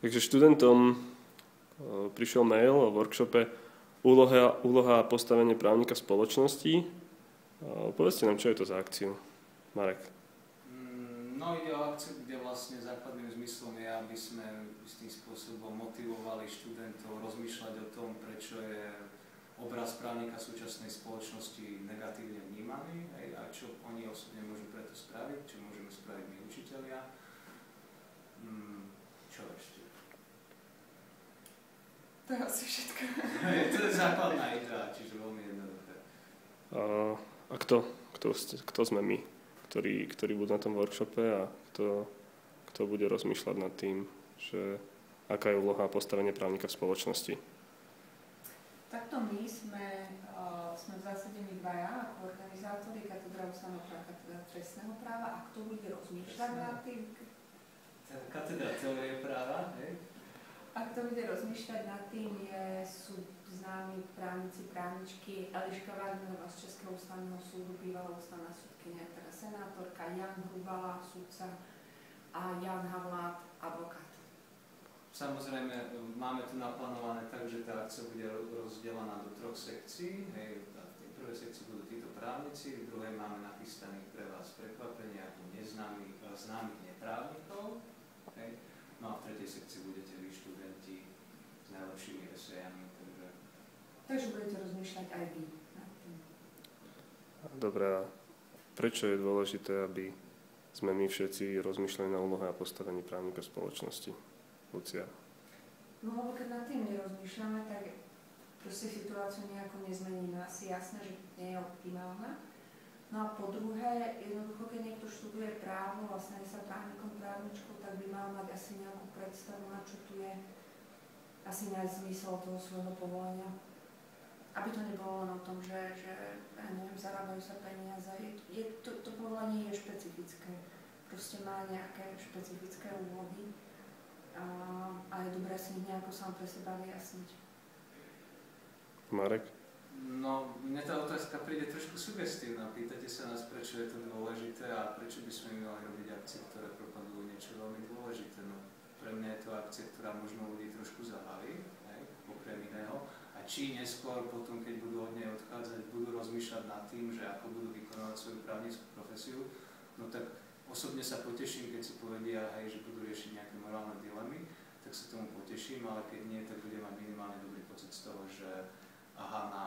Takže študentom prišiel mail o workshope úloha a postavenie právnika spoločnosti. Povedzte nám, čo je to za akciu, Marek. No ide o akciu, kde vlastne základným zmyslom je, aby sme istým spôsobom motivovali študentov rozmýšľať o tom, prečo je obraz právnika súčasnej spoločnosti negatívne vnímaný a čo oni osobne môžu preto spraviť, čo môžeme spraviť my učitelia. Čo ešte? To je asi všetko. To je základná idea, čiže veľmi jednoduché. A kto sme my, ktorí budú na tom workshope a kto bude rozmýšľať nad tým, že aká je úloha a postavenie právnika v spoločnosti? Takto my sme v zásade my dvaja ako organizátori katedra ústavného práva, katedra trestného práva, a kto bude rozmýšľať nad tým? Katedra teórie práva, hej? A kto bude rozmýšľať nad tým, sú známi právnici, právničky Eliška Wagnerová z Českého ústavného súdu, bývalá ústavná súdkyňa, teda senátorka, Jan Hrubala, sudca, a Jan Havlát, advokát. Samozrejme, máme tu naplánované tak, že tá akcia bude rozdelená do 3 sekcií. Hej, v tej prvej sekcii budú títo právnici, v druhej máme nachystaných pre vás prekvapenia ako známych neprávnikov. Hej. No a v tretej sekcii budete vy študenti s najlepšími esejami. Takže budete rozmýšľať aj vy nad tým. Dobre, a prečo je dôležité, aby sme my všetci rozmýšľali na úlohe a postavení právnika spoločnosti? Lucia. No lebo keď nad tým nerozmýšľame, tak proste situáciu nejako nezmeníme. Asi jasné, že nie je optimálna. No a po druhé, jednoducho, keď niekto študuje právo, vlastne sa právnikom, právničkou, tak by mal mať asi nejakú predstavu, na čo tu je, asi nájsť zmysel toho svojho povolenia. Aby to nebolo len o tom, že ja neviem, zarábajú sa peniaze. To povolenie je špecifické. Proste má nejaké špecifické úlohy. A je dobré si ich nejako sám pre seba vyjasniť. Marek? No, mne tá otázka príde trošku sugestívna. Pýtate sa nás, prečo je to dôležité a prečo by sme mali robiť akcie, ktoré propagujú niečo veľmi dôležité. No, pre mňa je to akcia, ktorá možno ľudí trošku zabaví, okrem iného. A či neskôr potom, keď budú od nej odchádzať, budú rozmýšľať nad tým, že ako budú vykonávať svoju právnickú profesiu, no tak osobne sa poteším, keď si povedia, že budú riešiť nejaké morálne dilemy, tak sa tomu poteším, ale keď nie, tak budem mať minimálne dobrý pocit z toho, že aha, na